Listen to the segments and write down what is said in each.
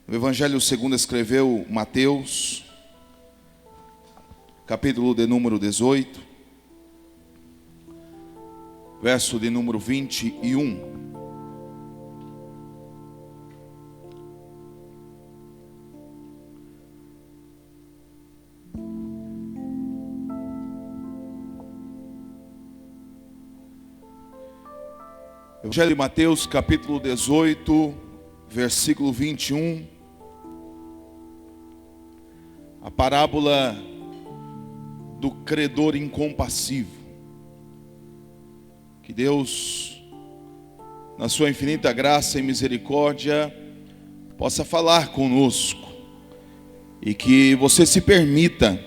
O Evangelho segundo escreveu Mateus, capítulo de número 18, verso de número 21. Evangelho de Mateus, capítulo 18, versículo 21. A parábola do credor incompassivo. Que Deus, na sua infinita graça e misericórdia, possa falar conosco. E que você se permita,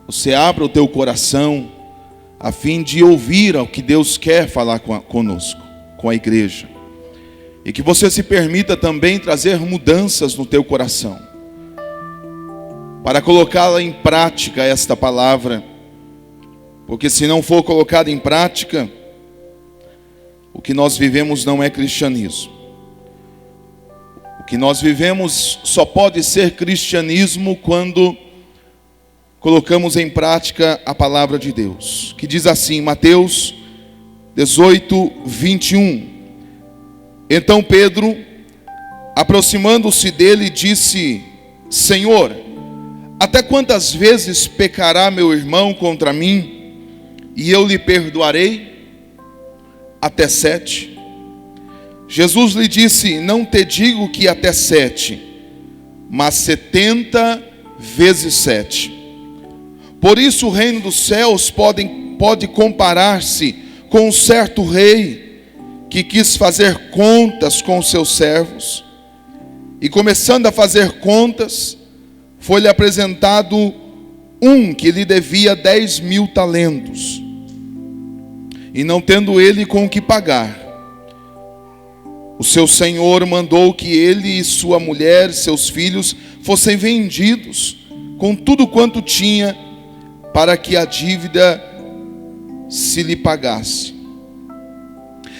você abra o teu coração, a fim de ouvir o que Deus quer falar conosco, com a igreja. E que você se permita também trazer mudanças no teu coração, para colocá-la em prática esta palavra. Porque se não for colocada em prática, o que nós vivemos não é cristianismo. O que nós vivemos só pode ser cristianismo quando colocamos em prática a palavra de Deus, que diz assim, Mateus 18, 21. Então Pedro, aproximando-se dele, disse, Senhor, até quantas vezes pecará meu irmão contra mim, e eu lhe perdoarei? Até 7. Jesus lhe disse, não te digo que até 7, mas 70 vezes 7. Por isso o reino dos céus pode comparar-se com um certo rei que quis fazer contas com seus servos. E começando a fazer contas, foi-lhe apresentado um que lhe devia 10.000 talentos. E não tendo ele com o que pagar, o seu senhor mandou que ele e sua mulher, seus filhos, fossem vendidos com tudo quanto tinha, para que a dívida se lhe pagasse.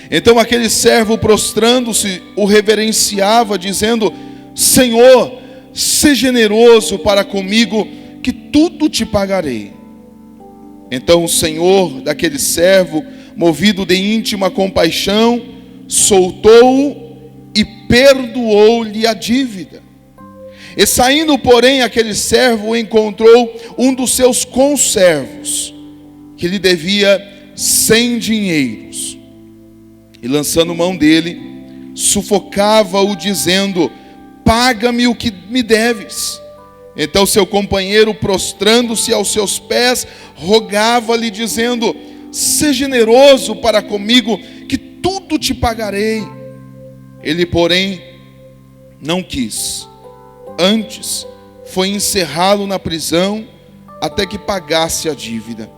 Então aquele servo, prostrando-se, o reverenciava, dizendo, Senhor, seja generoso para comigo, que tudo te pagarei. Então o senhor daquele servo, movido de íntima compaixão, soltou-o e perdoou-lhe a dívida. E saindo, porém, aquele servo encontrou um dos seus conservos, que lhe devia 100 dinheiros. E lançando mão dele, sufocava-o, dizendo, paga-me o que me deves. Então seu companheiro, prostrando-se aos seus pés, rogava-lhe, dizendo, seja generoso para comigo, que tudo te pagarei. Ele, porém, não quis. Antes, foi encerrá-lo na prisão, até que pagasse a dívida.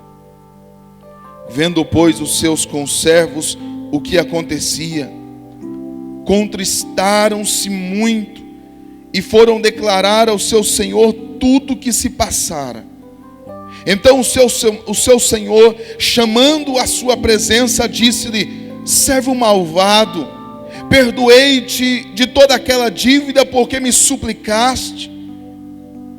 Vendo, pois, os seus conservos o que acontecia, contristaram-se muito, e foram declarar ao seu senhor tudo o que se passara. Então o seu senhor, chamando-o à sua presença, disse-lhe, servo malvado, perdoei-te de toda aquela dívida porque me suplicaste.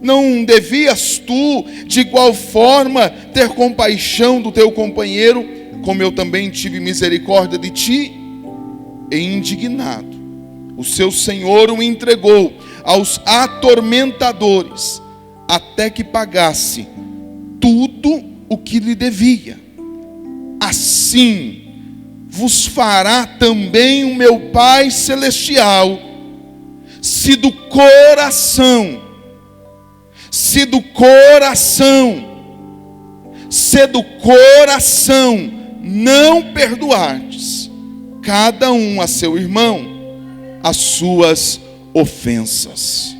Não devias tu, de igual forma, ter compaixão do teu companheiro, como eu também tive misericórdia de ti? E indignado, o seu senhor o entregou aos atormentadores, até que pagasse tudo o que lhe devia. Assim vos fará também o meu Pai Celestial, se do coração não perdoardes cada um a seu irmão as suas ofensas.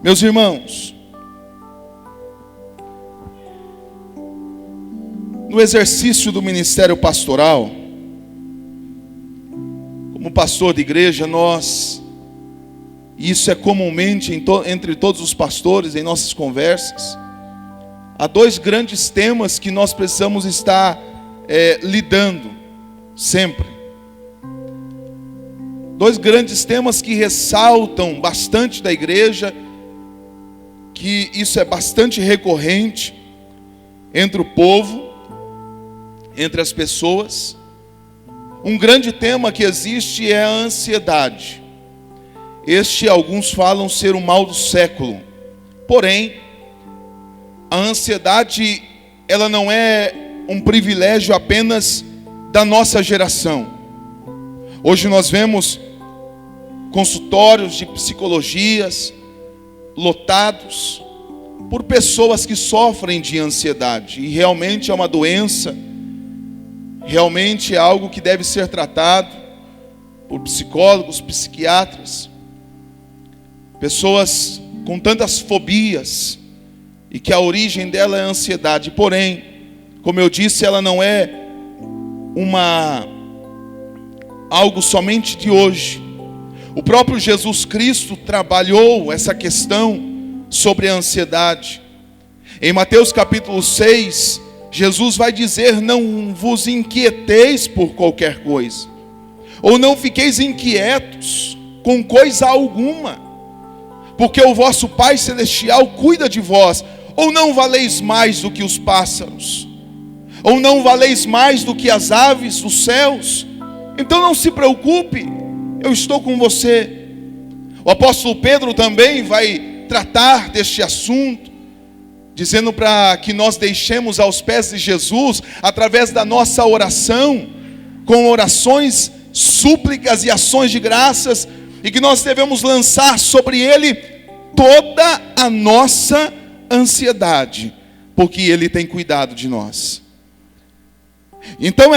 Meus irmãos, no exercício do ministério pastoral, como pastor de igreja, isso é comumente entre todos os pastores, em nossas conversas, há dois grandes temas que nós precisamos estar lidando sempre. Dois grandes temas que ressaltam bastante da igreja, que isso é bastante recorrente entre o povo, entre as pessoas. Um grande tema que existe é a ansiedade. Este, alguns falam ser o mal do século. Porém, a ansiedade, ela não é um privilégio apenas da nossa geração. Hoje nós vemos consultórios de psicologias lotados por pessoas que sofrem de ansiedade. E realmente é uma doença, realmente é algo que deve ser tratado por psicólogos, psiquiatras. Pessoas com tantas fobias e que a origem dela é a ansiedade. Porém, como eu disse, ela não é algo somente de hoje. O próprio Jesus Cristo trabalhou essa questão sobre a ansiedade. Em Mateus capítulo 6, Jesus vai dizer: não vos inquieteis por qualquer coisa, ou não fiqueis inquietos com coisa alguma, porque o vosso Pai Celestial cuida de vós. Ou não valeis mais do que os pássaros? Ou não valeis mais do que as aves dos céus? Então não se preocupe, eu estou com você. O apóstolo Pedro também vai tratar deste assunto, dizendo para que nós deixemos aos pés de Jesus, através da nossa oração, com orações, súplicas e ações de graças, e que nós devemos lançar sobre Ele toda a nossa ansiedade, porque Ele tem cuidado de nós. Então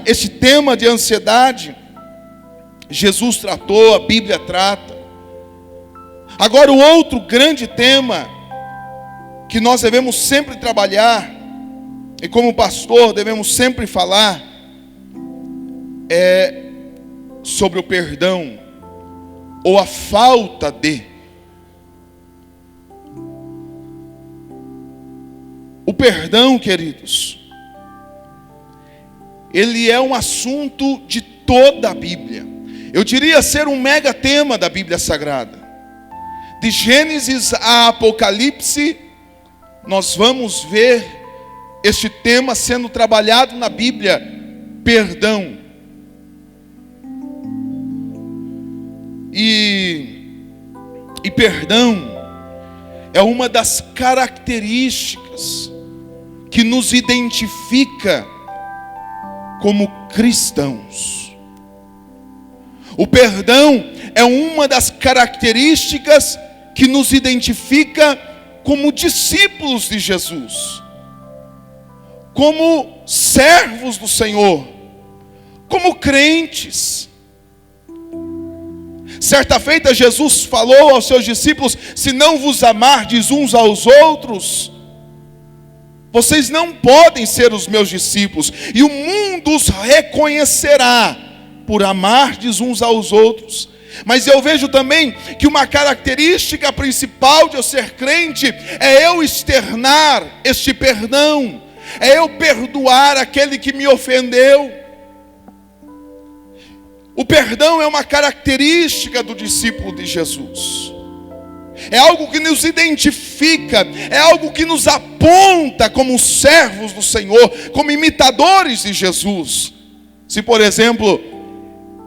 este tema de ansiedade, Jesus tratou, a Bíblia trata. Agora, o outro grande tema que nós devemos sempre trabalhar, e como pastor devemos sempre falar, é sobre o perdão, ou a falta de. O perdão, queridos, ele é um assunto de toda a Bíblia. Eu diria ser um mega tema da Bíblia Sagrada. De Gênesis a Apocalipse, nós vamos ver este tema sendo trabalhado na Bíblia: perdão. E perdão é uma das características que nos identifica como cristãos. O perdão é uma das características que nos identifica como discípulos de Jesus, como servos do Senhor, como crentes. Certa feita Jesus falou aos seus discípulos: se não vos amardes uns aos outros, vocês não podem ser os meus discípulos, e o mundo os reconhecerá por amardes uns aos outros. Mas eu vejo também que uma característica principal de eu ser crente é eu externar este perdão, é eu perdoar aquele que me ofendeu. O perdão é uma característica do discípulo de Jesus. É algo que nos identifica, é algo que nos aponta como servos do Senhor, como imitadores de Jesus. Se, por exemplo,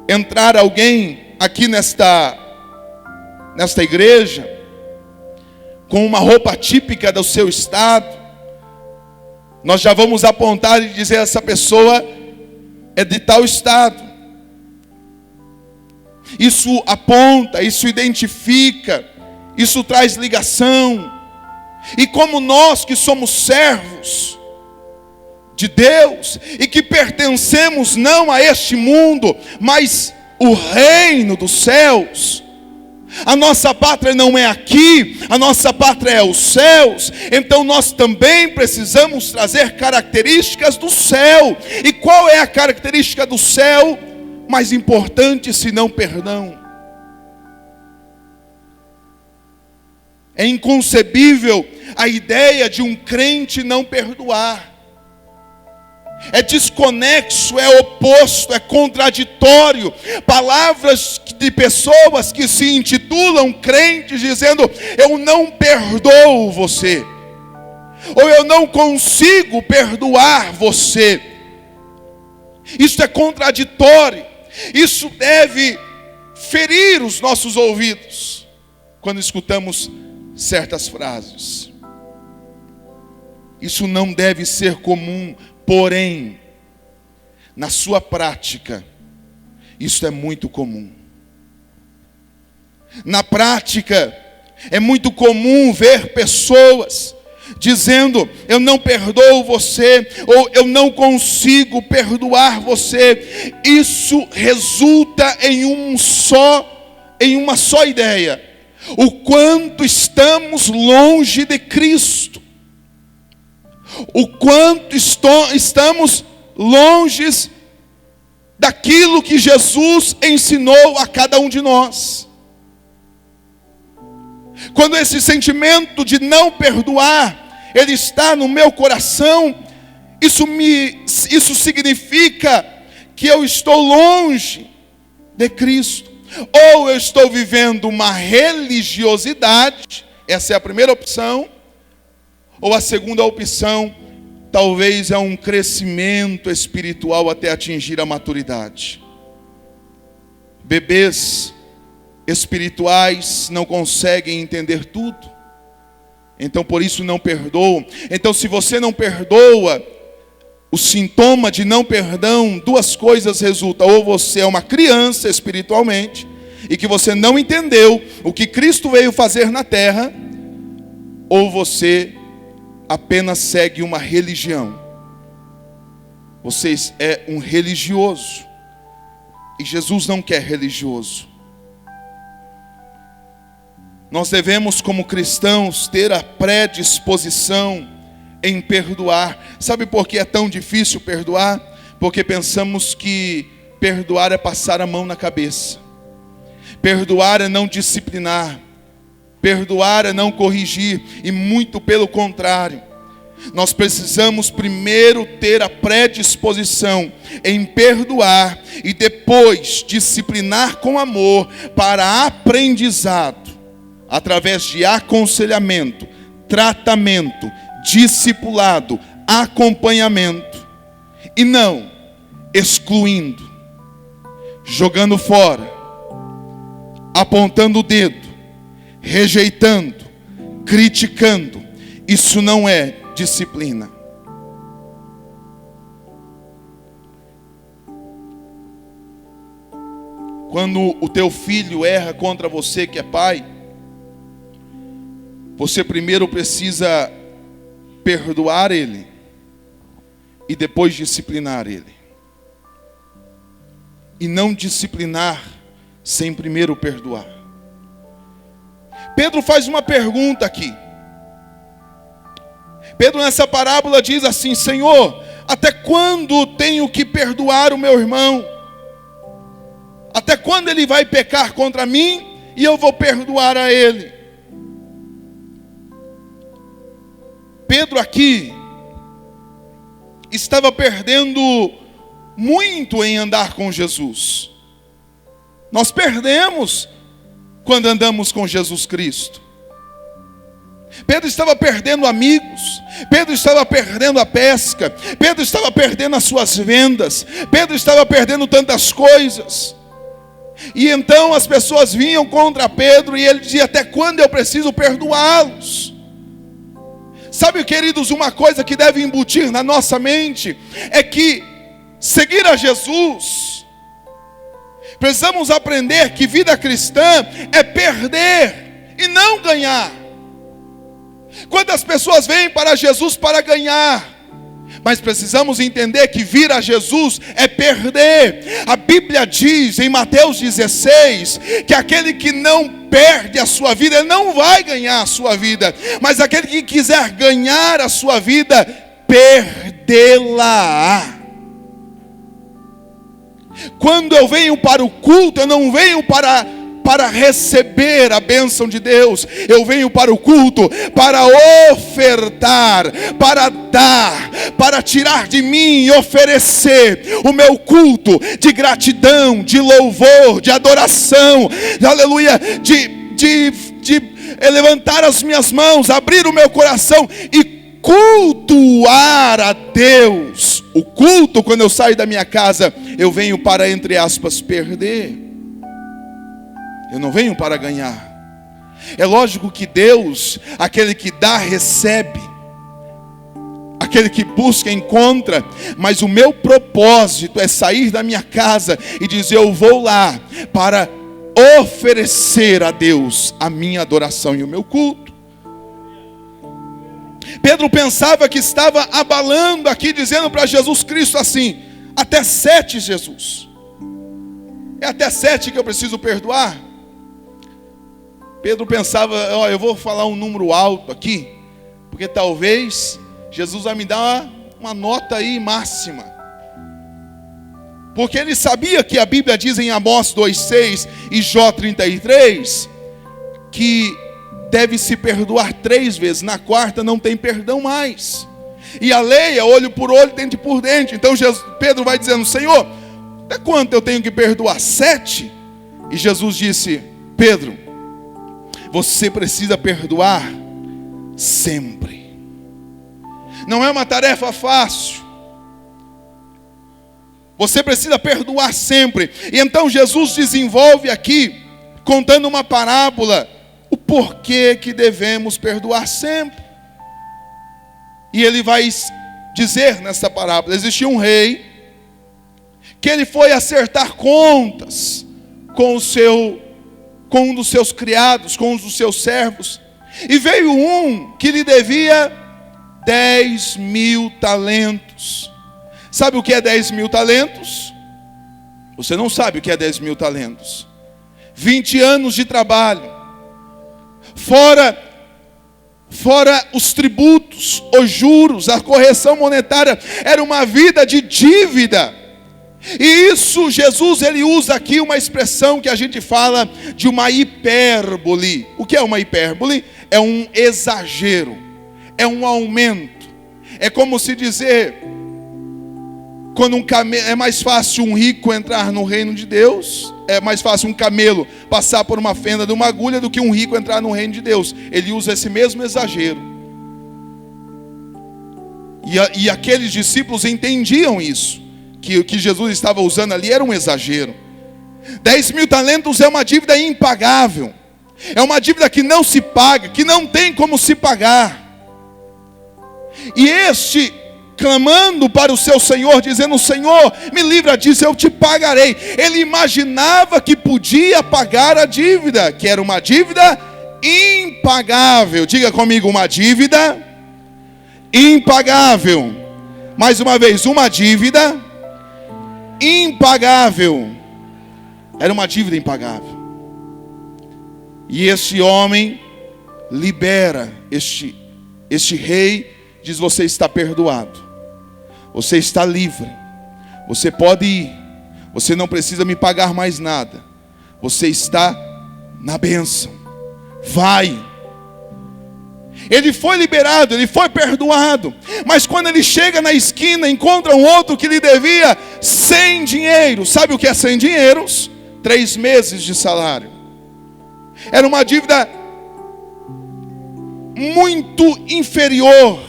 entrar alguém aqui nesta igreja com uma roupa típica do seu estado, nós já vamos apontar e dizer: essa pessoa é de tal estado. Isso aponta, isso identifica, isso traz ligação. E como nós que somos servos de Deus e que pertencemos não a este mundo, mas o reino dos céus, a nossa pátria não é aqui, a nossa pátria é os céus. Então nós também precisamos trazer características do céu. E qual é a característica do céu mais importante senão perdão? É inconcebível a ideia de um crente não perdoar. É desconexo, é oposto, é contraditório. Palavras de pessoas que se intitulam crentes dizendo: eu não perdoo você, ou eu não consigo perdoar você. Isso é contraditório. Isso deve ferir os nossos ouvidos quando escutamos certas frases. Isso não deve ser comum, porém, na sua prática, isso é muito comum. Na prática, é muito comum ver pessoas dizendo: eu não perdoo você, ou eu não consigo perdoar você. Isso resulta em uma só ideia: o quanto estamos longe de Cristo, o quanto estamos longe daquilo que Jesus ensinou a cada um de nós. Quando esse sentimento de não perdoar, ele está no meu coração, isso significa que eu estou longe de Cristo. Ou eu estou vivendo uma religiosidade, essa é a primeira opção. Ou a segunda opção, talvez é um crescimento espiritual até atingir a maturidade. Bebês espirituais não conseguem entender tudo, então por isso não perdoam. Então, se você não perdoa, o sintoma de não perdão, duas coisas resultam: ou você é uma criança espiritualmente, e que você não entendeu o que Cristo veio fazer na terra, ou você apenas segue uma religião. Você é um religioso, e Jesus não quer religioso. Nós devemos, como cristãos, ter a predisposição em perdoar. Sabe por que é tão difícil perdoar? Porque pensamos que perdoar é passar a mão na cabeça. Perdoar é não disciplinar. Perdoar é não corrigir. E muito pelo contrário. Nós precisamos primeiro ter a predisposição em perdoar e depois disciplinar com amor para aprendizado, através de aconselhamento, tratamento, discipulado, acompanhamento, e não excluindo, jogando fora, apontando o dedo, rejeitando, criticando. Isso não é disciplina. Quando o teu filho erra contra você que é pai, você primeiro precisa perdoar ele e depois disciplinar ele. E não disciplinar sem primeiro perdoar. Pedro faz uma pergunta aqui. Pedro nessa parábola diz assim: Senhor, até quando tenho que perdoar o meu irmão? Até quando ele vai pecar contra mim e eu vou perdoar a ele? Pedro aqui estava perdendo muito em andar com Jesus. Nós perdemos quando andamos com Jesus Cristo. Pedro estava perdendo amigos, Pedro estava perdendo a pesca, Pedro estava perdendo as suas vendas, Pedro estava perdendo tantas coisas. E então as pessoas vinham contra Pedro e ele dizia: até quando eu preciso perdoá-los? Sabe, queridos, uma coisa que deve embutir na nossa mente é que seguir a Jesus, precisamos aprender que vida cristã é perder e não ganhar. Quantas pessoas vêm para Jesus para ganhar? Mas precisamos entender que vir a Jesus é perder. A Bíblia diz em Mateus 16 que aquele que não perde a sua vida, ele não vai ganhar a sua vida. Mas aquele que quiser ganhar a sua vida, perdê-la. Quando eu venho para o culto, eu não venho para para receber a bênção de Deus. Eu venho para o culto para ofertar, para dar, para tirar de mim e oferecer o meu culto de gratidão, de louvor, de adoração, aleluia, de levantar as minhas mãos, abrir o meu coração e cultuar a Deus. O culto, quando eu saio da minha casa, eu venho para, entre aspas, perder. Eu não venho para ganhar. É lógico que Deus, aquele que dá, recebe. Aquele que busca, encontra. Mas o meu propósito é sair da minha casa e dizer: eu vou lá para oferecer a Deus a minha adoração e o meu culto. Pedro pensava que estava abalando aqui, dizendo para Jesus Cristo assim: até 7, Jesus. É até 7 que eu preciso perdoar? Pedro pensava: ó, eu vou falar um número alto aqui, porque talvez Jesus vai me dar uma nota aí máxima. Porque ele sabia que a Bíblia diz em Amós 2,6 e Jó 33, que deve se perdoar 3 vezes, na quarta não tem perdão mais. E a lei é olho por olho, dente por dente. Então Pedro vai dizendo: Senhor, até quanto eu tenho que perdoar? 7? E Jesus disse: Pedro, você precisa perdoar sempre. Não é uma tarefa fácil. Você precisa perdoar sempre. E então Jesus desenvolve aqui, contando uma parábola, o porquê que devemos perdoar sempre. E ele vai dizer nessa parábola: existia um rei que ele foi acertar contas com um dos seus criados, com um dos seus servos, e veio um que lhe devia 10.000 talentos. Sabe o que é 10.000 talentos? Você não sabe o que é 10.000 talentos. 20 anos de trabalho, fora os tributos, os juros, a correção monetária. Era uma vida de dívida. E isso, Jesus, ele usa aqui uma expressão que a gente fala de uma hipérbole. O que é uma hipérbole? É um exagero, é um aumento. É como se dizer, quando é mais fácil um rico entrar no reino de Deus, é mais fácil um camelo passar por uma fenda de uma agulha do que um rico entrar no reino de Deus. Ele usa esse mesmo exagero. E aqueles discípulos entendiam isso, que o que Jesus estava usando ali era um exagero. 10.000 talentos é uma dívida impagável. É uma dívida que não se paga, que não tem como se pagar. E este, clamando para o seu Senhor, dizendo: Senhor, me livra disso, eu te pagarei. Ele imaginava que podia pagar a dívida, que era uma dívida impagável. Diga comigo: uma dívida impagável. Mais uma vez, uma dívida impagável. Era uma dívida impagável. E este homem libera este rei, diz: você está perdoado, você está livre, você pode ir, você não precisa me pagar mais nada, você está na bênção, vai. Ele foi liberado, ele foi perdoado. Mas quando ele chega na esquina, encontra um outro que lhe devia 100 dinheiros. Sabe o que é 100 dinheiros? 3 meses de salário. Era uma dívida muito inferior.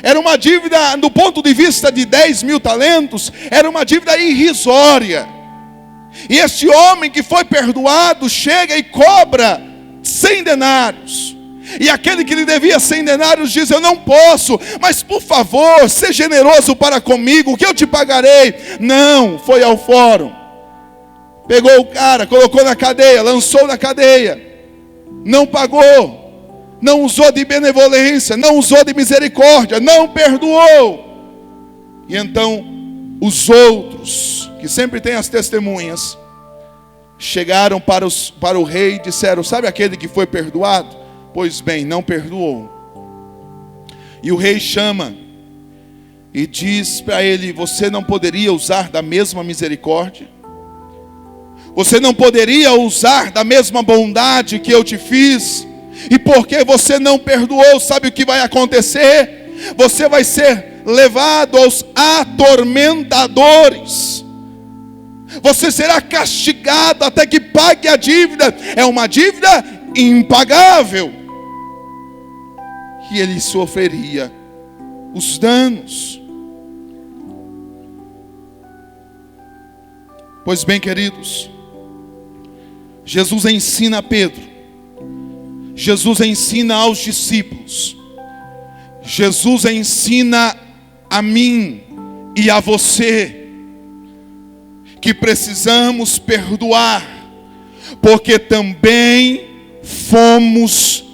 Era uma dívida, do ponto de vista de 10.000 talentos, era uma dívida irrisória. E este homem que foi perdoado chega e cobra 100 denários. E aquele que lhe devia 100 denários diz: eu não posso, mas por favor, seja generoso para comigo, que eu te pagarei. Não, foi ao fórum, pegou o cara, colocou na cadeia, lançou na cadeia, não pagou, não usou de benevolência, não usou de misericórdia, não perdoou. E então os outros, que sempre têm as testemunhas, chegaram para o rei e disseram: sabe aquele que foi perdoado? Pois bem, não perdoou. E o rei chama e diz para ele: você não poderia usar da mesma misericórdia? Você não poderia usar da mesma bondade que eu te fiz? E porque você não perdoou, sabe o que vai acontecer? Você vai ser levado aos atormentadores. Você será castigado até que pague a dívida. É uma dívida impagável. E ele sofreria os danos. Pois bem, queridos, Jesus ensina a Pedro, Jesus ensina aos discípulos, Jesus ensina a mim e a você, que precisamos perdoar, porque também fomos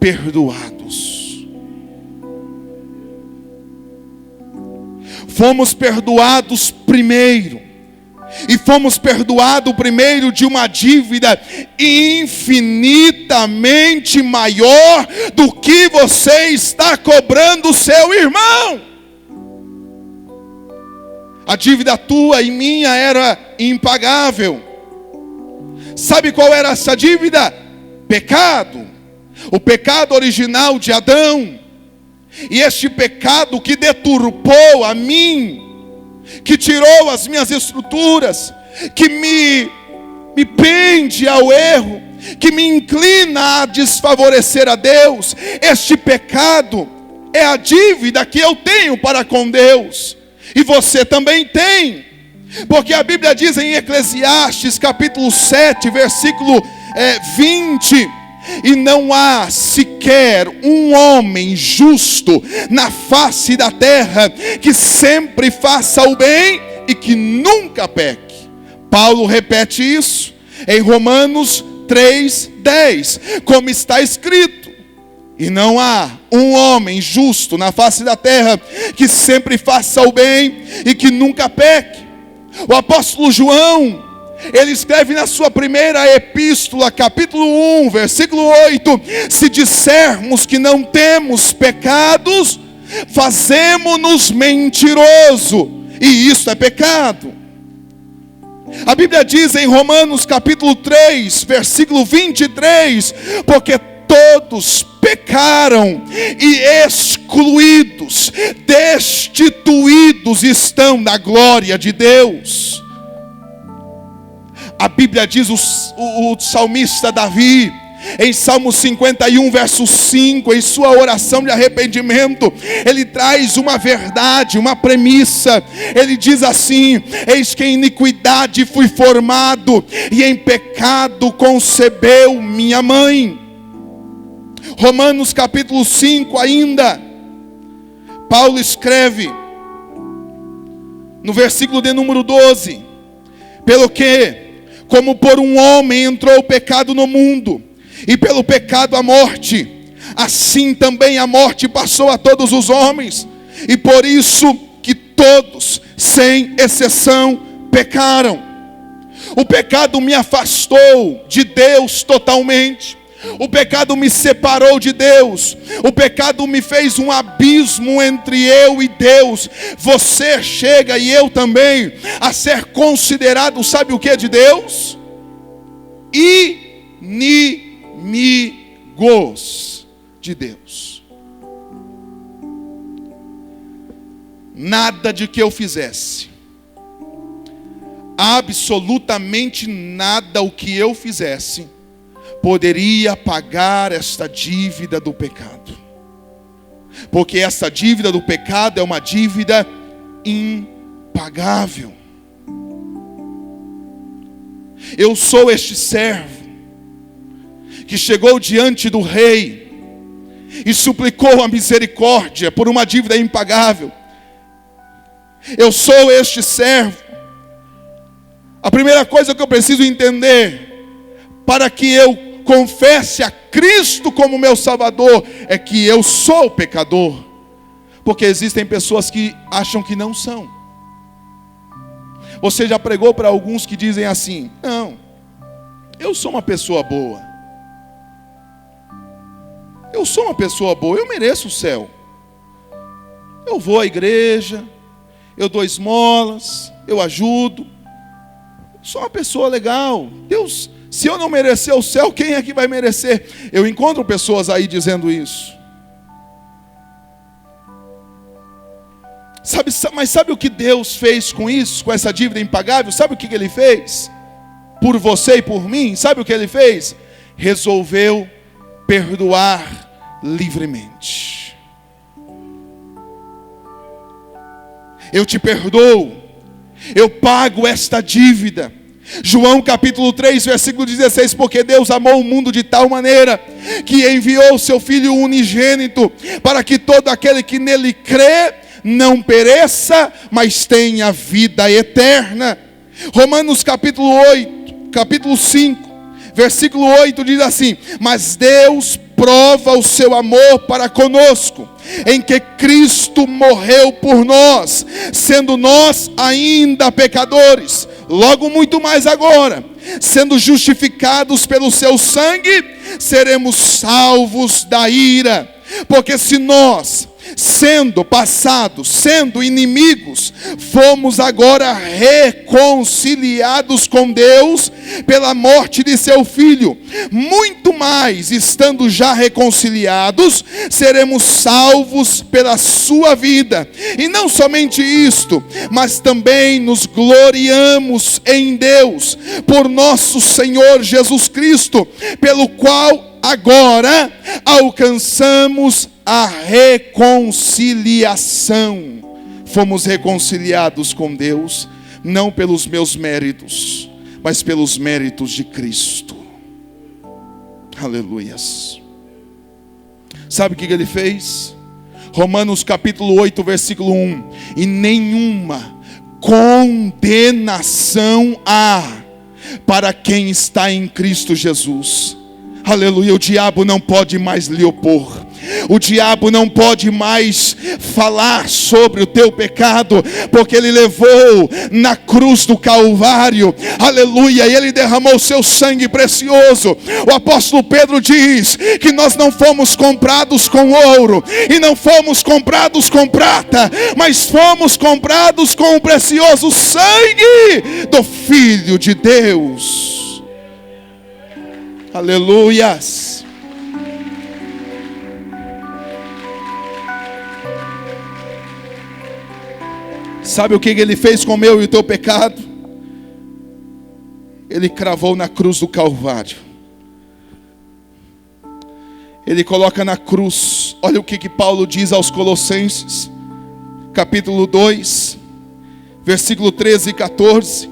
perdoados. Fomos perdoados primeiro. E fomos perdoados primeiro de uma dívida infinitamente maior do que você está cobrando o seu irmão. A dívida tua e minha era impagável. Sabe qual era essa dívida? Pecado. O pecado original de Adão. E este pecado que deturpou a mim, que tirou as minhas estruturas, que me prende ao erro, que me inclina a desfavorecer a Deus. Este pecado é a dívida que eu tenho para com Deus, e você também tem, porque a Bíblia diz em Eclesiastes capítulo 7, versículo 20: e não há sequer um homem justo na face da terra, que sempre faça o bem e que nunca peque. Paulo repete isso em Romanos 3:10, como está escrito: e não há um homem justo na face da terra, que sempre faça o bem e que nunca peque. O apóstolo João, ele escreve na sua primeira epístola, capítulo 1, versículo 8: se dissermos que não temos pecados, fazemo-nos mentiroso, e isso é pecado. A Bíblia diz em Romanos capítulo 3, versículo 23: porque todos pecaram e excluídos, destituídos estão da glória de Deus. A Bíblia diz, o salmista Davi, em Salmo 51, verso 5, em sua oração de arrependimento, ele traz uma verdade, uma premissa. Ele diz assim: eis que em iniquidade fui formado, e em pecado concebeu minha mãe. Romanos capítulo 5 ainda, Paulo escreve, no versículo de número 12: pelo que, como por um homem entrou o pecado no mundo, e pelo pecado a morte, assim também a morte passou a todos os homens, e por isso que todos, sem exceção, pecaram. O pecado me afastou de Deus totalmente. O pecado me separou de Deus. O pecado me fez um abismo entre eu e Deus. Você chega, e eu também, a ser considerado, sabe o que é de Deus? Inimigos de Deus. Nada de que eu fizesse, absolutamente nada o que eu fizesse, poderia pagar esta dívida do pecado. Porque essa dívida do pecado é uma dívida impagável. Eu sou este servo que chegou diante do rei e suplicou a misericórdia por uma dívida impagável. Eu sou este servo. A primeira coisa que eu preciso entender, para que eu confesse a Cristo como meu Salvador, é que eu sou pecador. Porque existem pessoas que acham que não são. Você já pregou para alguns que dizem assim: não, eu sou uma pessoa boa, eu sou uma pessoa boa, eu mereço o céu. Eu vou à igreja, eu dou esmolas, eu ajudo, sou uma pessoa legal. Deus, se eu não merecer o céu, quem é que vai merecer? Eu encontro pessoas aí dizendo isso. Mas sabe o que Deus fez com isso, com essa dívida impagável? Sabe o que Ele fez? Por você e por mim, sabe o que Ele fez? Resolveu perdoar livremente. Eu te perdoo, eu pago esta dívida. João capítulo 3, versículo 16, porque Deus amou o mundo de tal maneira, que enviou o seu Filho unigênito, para que todo aquele que nele crê, não pereça, mas tenha vida eterna. Romanos capítulo 5, versículo 8 diz assim: mas Deus prova o seu amor para conosco, em que Cristo morreu por nós, sendo nós ainda pecadores. Logo muito mais agora, sendo justificados pelo seu sangue, seremos salvos da ira. Porque se nós, sendo inimigos, fomos agora reconciliados com Deus pela morte de seu Filho, muito mais, estando já reconciliados, seremos salvos pela sua vida. E não somente isto, mas também nos gloriamos em Deus, por nosso Senhor Jesus Cristo, pelo qual agora alcançamos a reconciliação. Fomos reconciliados com Deus, não pelos meus méritos, mas pelos méritos de Cristo. Aleluias. Sabe o que Ele fez? Romanos capítulo 8, versículo 1: e nenhuma condenação há para quem está em Cristo Jesus. Aleluia. O diabo não pode mais lhe opor. O diabo não pode mais falar sobre o teu pecado, porque ele levou na cruz do Calvário, aleluia, e ele derramou o seu sangue precioso. O apóstolo Pedro diz que nós não fomos comprados com ouro, e não fomos comprados com prata, mas fomos comprados com o precioso sangue do Filho de Deus. Aleluias. Sabe o que Ele fez com o meu e o teu pecado? Ele cravou na cruz do Calvário. Ele coloca na cruz. Olha o que Paulo diz aos Colossenses, capítulo 2, versículo 13 e 14.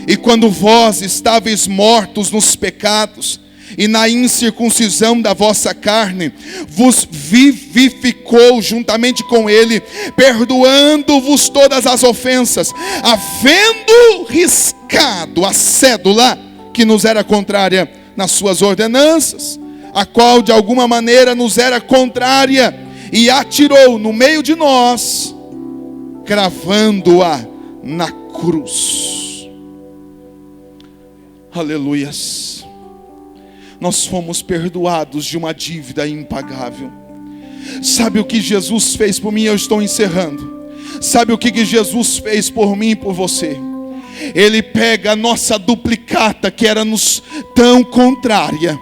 E quando vós estáveis mortos nos pecados e na incircuncisão da vossa carne, vos vivificou juntamente com Ele, perdoando-vos todas as ofensas, havendo riscado a cédula que nos era contrária nas suas ordenanças, a qual de alguma maneira nos era contrária, e atirou no meio de nós, cravando-a na cruz. Aleluias. Nós fomos perdoados de uma dívida impagável. Sabe o que Jesus fez por mim? Eu estou encerrando. Sabe o que Jesus fez por mim e por você? Ele pega a nossa duplicata, que era-nos tão contrária,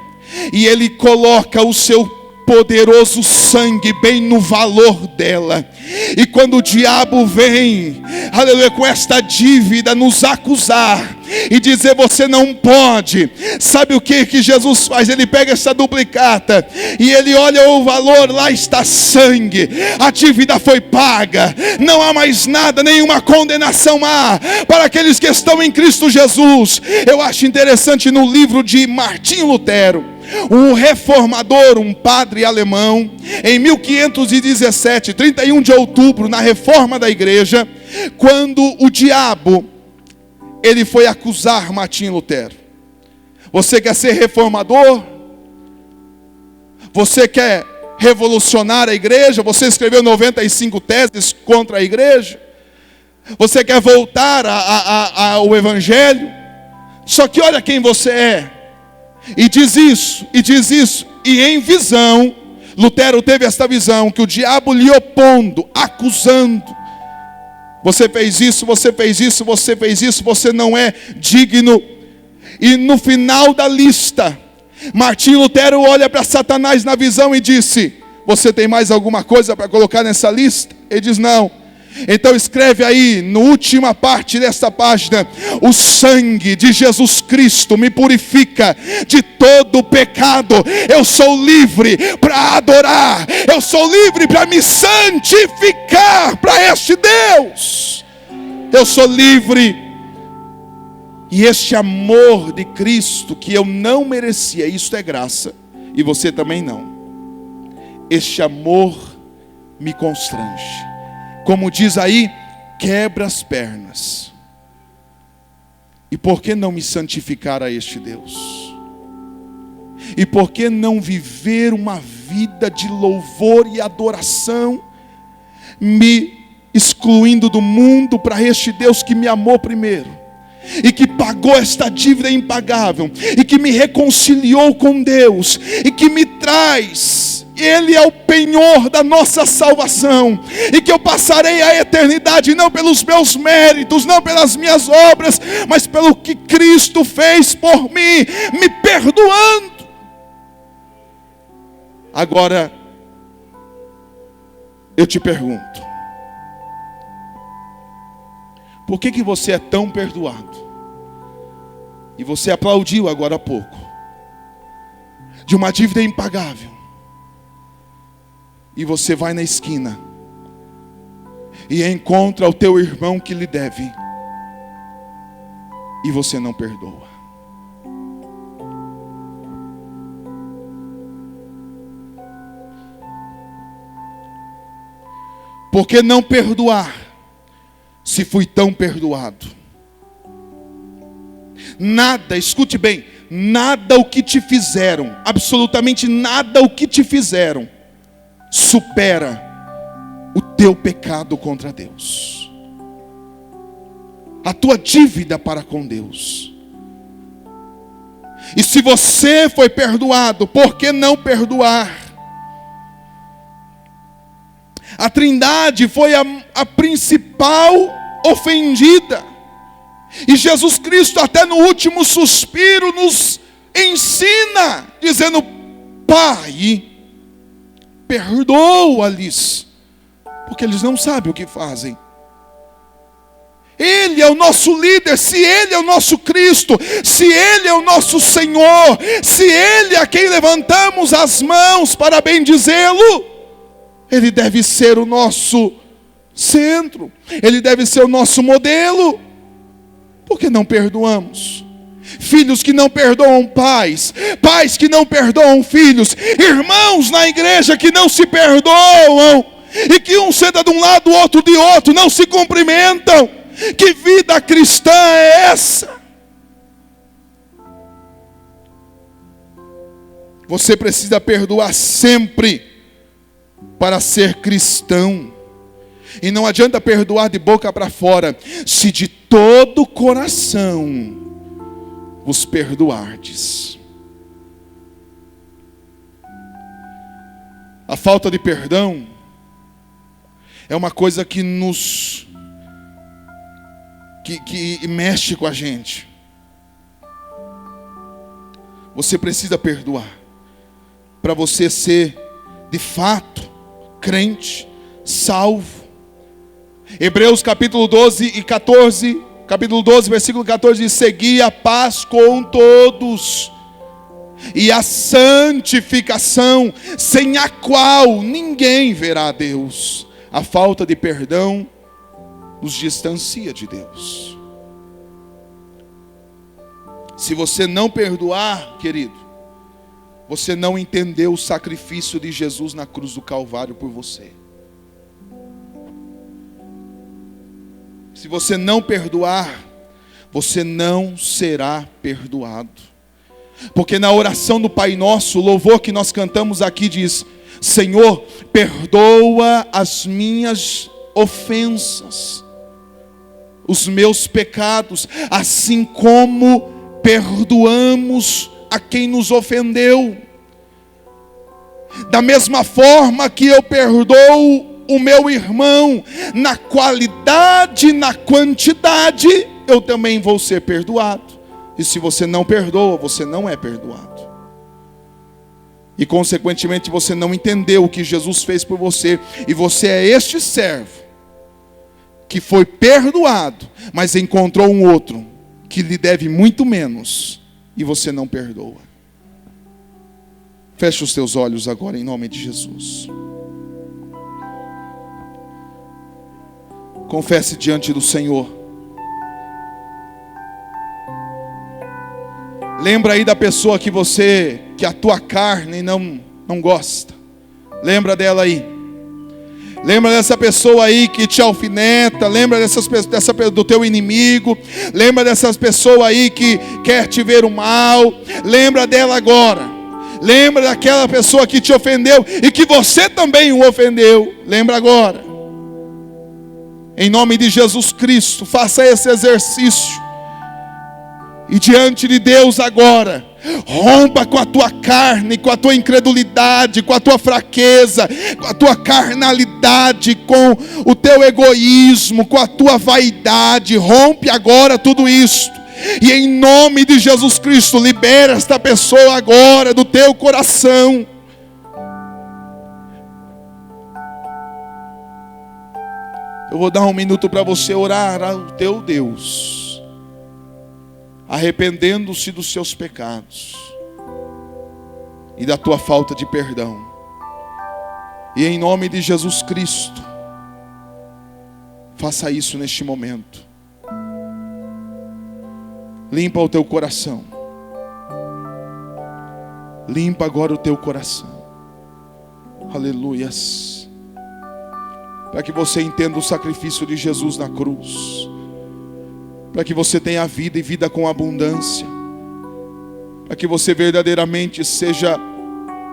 e Ele coloca o seu poderoso sangue bem no valor dela. E quando o diabo vem, aleluia, com esta dívida nos acusar e dizer você não pode, sabe o que Jesus faz? Ele pega essa duplicata e ele olha o valor, lá está sangue, a dívida foi paga, não há mais nada, nenhuma condenação há para aqueles que estão em Cristo Jesus. Eu acho interessante no livro de Martinho Lutero, um reformador, um padre alemão, em 1517, 31 de outubro, na reforma da igreja, quando o diabo, ele foi acusar Martinho Lutero. Você quer ser reformador? Você quer revolucionar a igreja? Você escreveu 95 teses contra a igreja? Você quer voltar ao evangelho? Só que olha quem você é. E diz isso, e em visão, Lutero teve esta visão, que o diabo lhe opondo, acusando, você fez isso, você fez isso, você fez isso, você não é digno. E no final da lista, Martim Lutero olha para Satanás na visão e disse: você tem mais alguma coisa para colocar nessa lista? Ele diz: não. Então escreve aí, na última parte desta página: o sangue de Jesus Cristo me purifica de todo pecado. Eu sou livre para adorar, eu sou livre para me santificar para este Deus. Eu sou livre. E este amor de Cristo que eu não merecia, isto é graça, e você também não. Este amor me constrange. Como diz aí, quebra as pernas. E por que não me santificar a este Deus? E por que não viver uma vida de louvor e adoração, me excluindo do mundo para este Deus que me amou primeiro, e que pagou esta dívida impagável, e que me reconciliou com Deus, e que me traz, Ele é o penhor da nossa salvação, e que eu passarei a eternidade não pelos meus méritos, não pelas minhas obras, mas pelo que Cristo fez por mim, me perdoando. Agora, eu te pergunto, por que você é tão perdoado? E você aplaudiu agora há pouco, de uma dívida impagável, e você vai na esquina e encontra o teu irmão que lhe deve, e você não perdoa. Por que não perdoar, se fui tão perdoado? Nada, escute bem, nada o que te fizeram, absolutamente nada o que te fizeram, supera o teu pecado contra Deus, a tua dívida para com Deus. E se você foi perdoado, por que não perdoar? A Trindade foi a principal ofendida, e Jesus Cristo até no último suspiro nos ensina, dizendo: Pai, perdoa-lhes, porque eles não sabem o que fazem. Ele é o nosso líder. Se Ele é o nosso Cristo, se Ele é o nosso Senhor, se Ele é a quem levantamos as mãos para bendizê-lo, Ele deve ser o nosso centro, Ele deve ser o nosso modelo. Por que não perdoamos? Filhos que não perdoam pais, pais que não perdoam filhos, irmãos na igreja que não se perdoam, e que um senta de um lado, o outro de outro, não se cumprimentam. Que vida cristã é essa? Você precisa perdoar sempre para ser cristão. E não adianta perdoar de boca para fora, se de todo o coração vos perdoardes. A falta de perdão é uma coisa que que mexe com a gente. Você precisa perdoar para você ser de fato crente, salvo. Hebreus capítulo 12 e 14, capítulo 12, versículo 14 diz: segui a paz com todos e a santificação, sem a qual ninguém verá a Deus. A falta de perdão nos distancia de Deus. Se você não perdoar, querido, você não entendeu o sacrifício de Jesus na cruz do Calvário por você. Se você não perdoar, você não será perdoado. Porque na oração do Pai Nosso, o louvor que nós cantamos aqui diz: Senhor, perdoa as minhas ofensas, os meus pecados, assim como perdoamos a quem nos ofendeu. Da mesma forma que eu perdoo o meu irmão, na qualidade, na quantidade, eu também vou ser perdoado. E se você não perdoa, você não é perdoado. E consequentemente você não entendeu o que Jesus fez por você. E você é este servo que foi perdoado, mas encontrou um outro que lhe deve muito menos, e você não perdoa. Feche os teus olhos agora em nome de Jesus. Confesse diante do Senhor. Lembra aí da pessoa que a tua carne não gosta. Lembra dela aí. Lembra dessa pessoa aí que te alfineta. Lembra do teu inimigo. Lembra dessas pessoas aí que quer te ver o mal. Lembra dela agora. Lembra daquela pessoa que te ofendeu e que você também o ofendeu. Lembra agora. Em nome de Jesus Cristo, faça esse exercício. E diante de Deus agora, rompa com a tua carne, com a tua incredulidade, com a tua fraqueza, com a tua carnalidade, com o teu egoísmo, com a tua vaidade. Rompe agora tudo isto. E em nome de Jesus Cristo, libera esta pessoa agora do teu coração. Eu vou dar um minuto para você orar ao teu Deus, arrependendo-se dos seus pecados e da tua falta de perdão. E em nome de Jesus Cristo, faça isso neste momento. Limpa o teu coração. Limpa agora o teu coração. Aleluias. Para que você entenda o sacrifício de Jesus na cruz. Para que você tenha vida e vida com abundância. Para que você verdadeiramente seja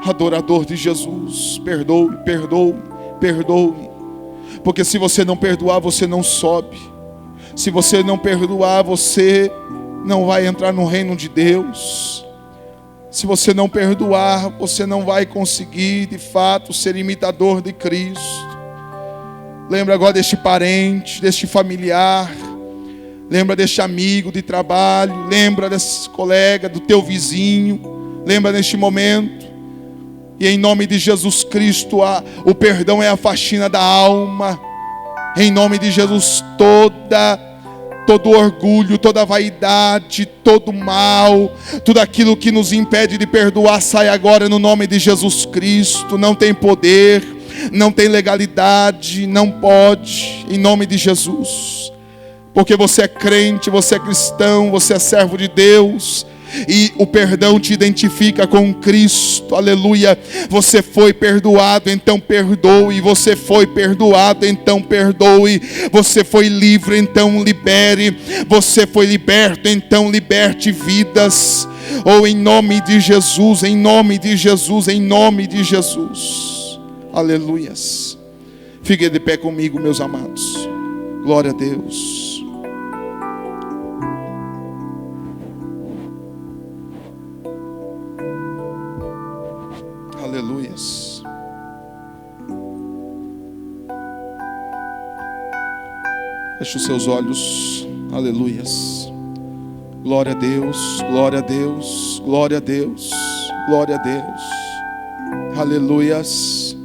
adorador de Jesus. Perdoe, perdoe, perdoe. Porque se você não perdoar, você não sobe. Se você não perdoar, você não vai entrar no reino de Deus. Se você não perdoar, você não vai conseguir de fato ser imitador de Cristo. Lembra agora deste parente, deste familiar. Lembra deste amigo de trabalho. Lembra desse colega, do teu vizinho. Lembra neste momento. E em nome de Jesus Cristo, o perdão é a faxina da alma. Em nome de Jesus, todo orgulho, toda vaidade, todo mal, tudo aquilo que nos impede de perdoar, sai agora no nome de Jesus Cristo. Não tem poder, não tem legalidade, não pode, em nome de Jesus. Porque você é crente, você é cristão, você é servo de Deus. E o perdão te identifica com Cristo, aleluia. Você foi perdoado, então perdoe. Você foi perdoado, então perdoe. Você foi livre, então libere. Você foi liberto, então liberte vidas. Ou em nome de Jesus, em nome de Jesus, em nome de Jesus, aleluias. Fique de pé comigo, meus amados. Glória a Deus. Aleluias. Feche os seus olhos. Aleluias. Glória a Deus, glória a Deus, glória a Deus, glória a Deus. Aleluias.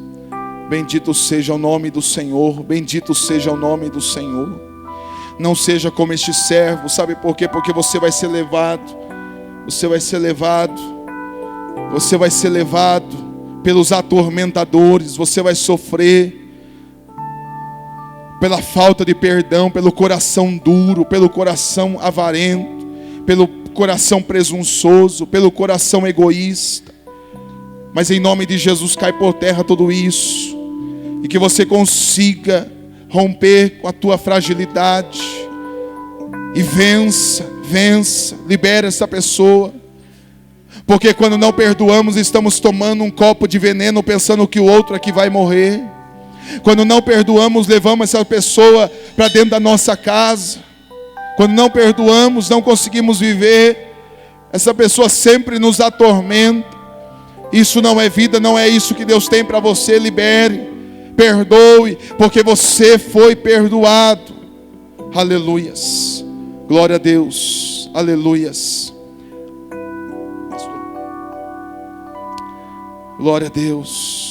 Bendito seja o nome do Senhor, bendito seja o nome do Senhor. Não seja como este servo, sabe por quê? Porque você vai ser levado, você vai ser levado, você vai ser levado pelos atormentadores, você vai sofrer pela falta de perdão, pelo coração duro, pelo coração avarento, pelo coração presunçoso, pelo coração egoísta. Mas em nome de Jesus cai por terra tudo isso, e que você consiga romper com a tua fragilidade e vença, libera essa pessoa. Porque quando não perdoamos, estamos tomando um copo de veneno, pensando que o outro aqui vai morrer. Quando não perdoamos, levamos essa pessoa para dentro da nossa casa. Quando não perdoamos, não conseguimos viver. Essa pessoa sempre nos atormenta. Isso não é vida, não é isso que Deus tem para você. Libere, Perdoe, porque você foi perdoado. Aleluias. Glória a Deus. Aleluias. Glória a Deus.